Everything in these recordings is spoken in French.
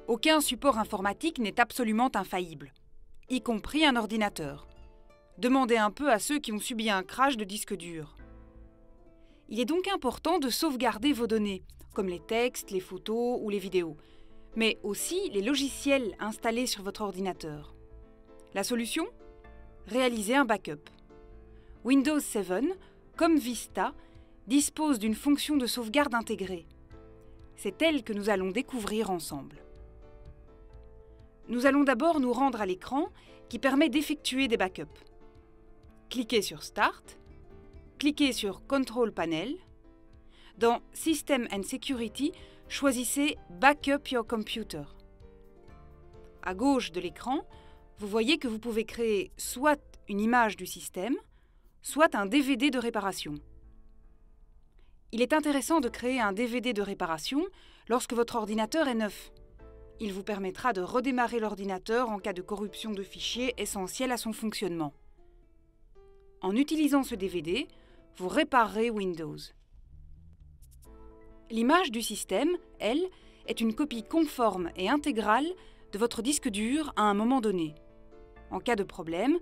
Aucun support informatique n'est absolument infaillible, y compris un ordinateur. Demandez un peu à ceux qui ont subi un crash de disque dur. Il est donc important de sauvegarder vos données, comme les textes, les photos ou les vidéos, mais aussi les logiciels installés sur votre ordinateur. La solution ? Réaliser un backup. Windows 7, comme Vista, dispose d'une fonction de sauvegarde intégrée. C'est elle que nous allons découvrir ensemble. Nous allons d'abord nous rendre à l'écran qui permet d'effectuer des backups. Cliquez sur Start, cliquez sur Control Panel. Dans System and Security, choisissez Backup your computer. À gauche de l'écran, vous voyez que vous pouvez créer soit une image du système, soit un DVD de réparation. Il est intéressant de créer un DVD de réparation lorsque votre ordinateur est neuf. Il vous permettra de redémarrer l'ordinateur en cas de corruption de fichiers essentiels à son fonctionnement. En utilisant ce DVD, vous réparerez Windows. L'image du système, elle, est une copie conforme et intégrale de votre disque dur à un moment donné. En cas de problème,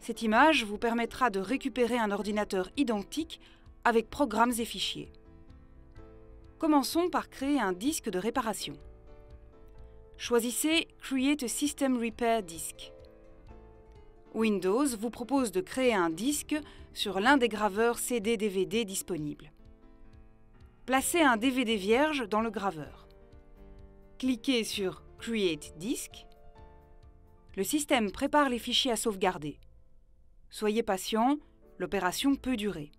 cette image vous permettra de récupérer un ordinateur identique avec programmes et fichiers. Commençons par créer un disque de réparation. Choisissez Create a System Repair Disk. Windows vous propose de créer un disque sur l'un des graveurs CD-DVD disponibles. Placez un DVD vierge dans le graveur. Cliquez sur Create Disk. Le système prépare les fichiers à sauvegarder. Soyez patient, l'opération peut durer.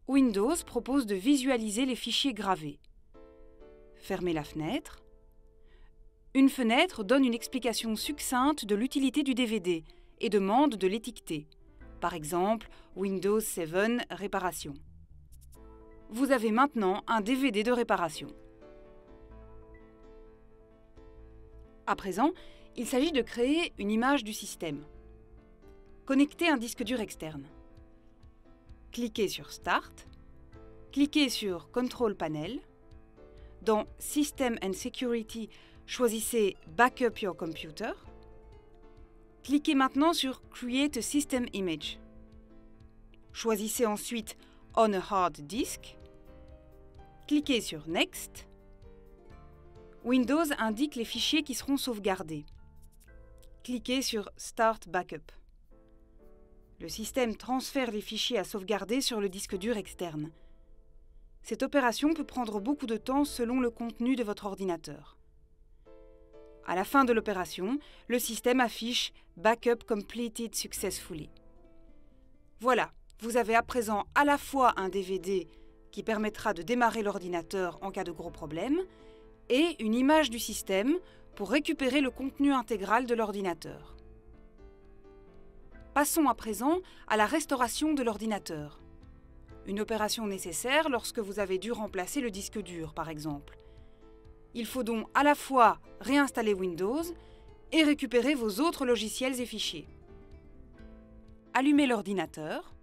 Windows propose de visualiser les fichiers gravés. Fermez la fenêtre. Une fenêtre donne une explication succincte de l'utilité du DVD et demande de l'étiqueter. Par exemple, Windows 7 Réparation. Vous avez maintenant un DVD de réparation. À présent, il s'agit de créer une image du système. Connectez un disque dur externe. Cliquez sur Start. Cliquez sur Control Panel. Dans System and Security, choisissez Backup your computer. Cliquez maintenant sur Create a System Image. Choisissez ensuite On a hard disk. Cliquez sur Next. Windows indique les fichiers qui seront sauvegardés. Cliquez sur Start Backup. Le système transfère les fichiers à sauvegarder sur le disque dur externe. Cette opération peut prendre beaucoup de temps selon le contenu de votre ordinateur. À la fin de l'opération, le système affiche Backup completed successfully. Voilà, vous avez à présent à la fois un DVD qui permettra de démarrer l'ordinateur en cas de gros problème et une image du système pour récupérer le contenu intégral de l'ordinateur. Passons à présent à la restauration de l'ordinateur. Une opération nécessaire lorsque vous avez dû remplacer le disque dur, par exemple. Il faut donc à la fois réinstaller Windows et récupérer vos autres logiciels et fichiers. Allumez l'ordinateur,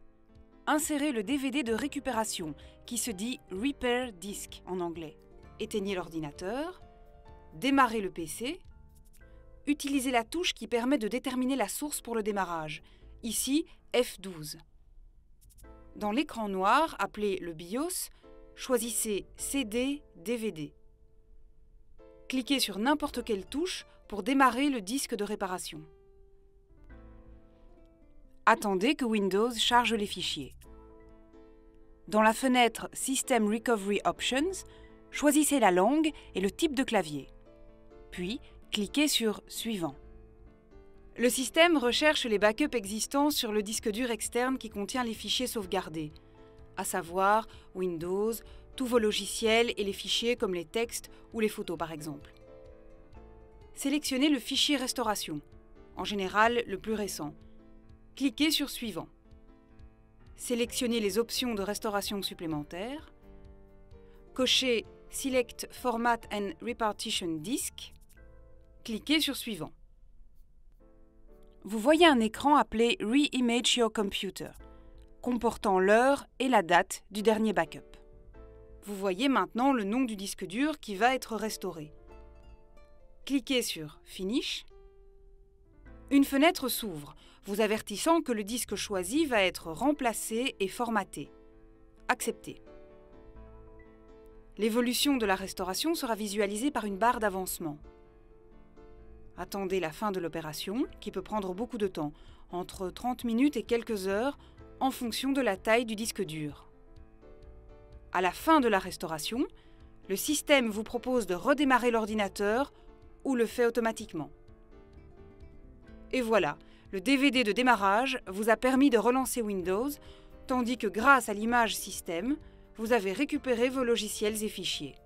insérez le DVD de récupération qui se dit Repair Disk en anglais. Éteignez l'ordinateur, démarrez le PC, utilisez la touche qui permet de déterminer la source pour le démarrage, ici F12. Dans l'écran noir appelé le BIOS, choisissez CD-DVD. Cliquez sur n'importe quelle touche pour démarrer le disque de réparation. Attendez que Windows charge les fichiers. Dans la fenêtre System Recovery Options, choisissez la langue et le type de clavier. Puis, cliquez sur Suivant. Le système recherche les backups existants sur le disque dur externe qui contient les fichiers sauvegardés, à savoir Windows, tous vos logiciels et les fichiers comme les textes ou les photos par exemple. Sélectionnez le fichier Restauration, en général le plus récent. Cliquez sur Suivant. Sélectionnez les options de restauration supplémentaires. Cochez Select Format and Repartition Disk. Cliquez sur Suivant. Vous voyez un écran appelé Re-Image Your Computer, comportant l'heure et la date du dernier backup. Vous voyez maintenant le nom du disque dur qui va être restauré. cliquez sur « Finish ». Une fenêtre s'ouvre, vous avertissant que le disque choisi va être remplacé et formaté. Acceptez. L'évolution de la restauration sera visualisée par une barre d'avancement. Attendez la fin de l'opération, qui peut prendre beaucoup de temps, entre 30 minutes et quelques heures, en fonction de la taille du disque dur. À la fin de la restauration, le système vous propose de redémarrer l'ordinateur ou le fait automatiquement. Et voilà, le DVD de démarrage vous a permis de relancer Windows, tandis que grâce à l'image système, vous avez récupéré vos logiciels et fichiers.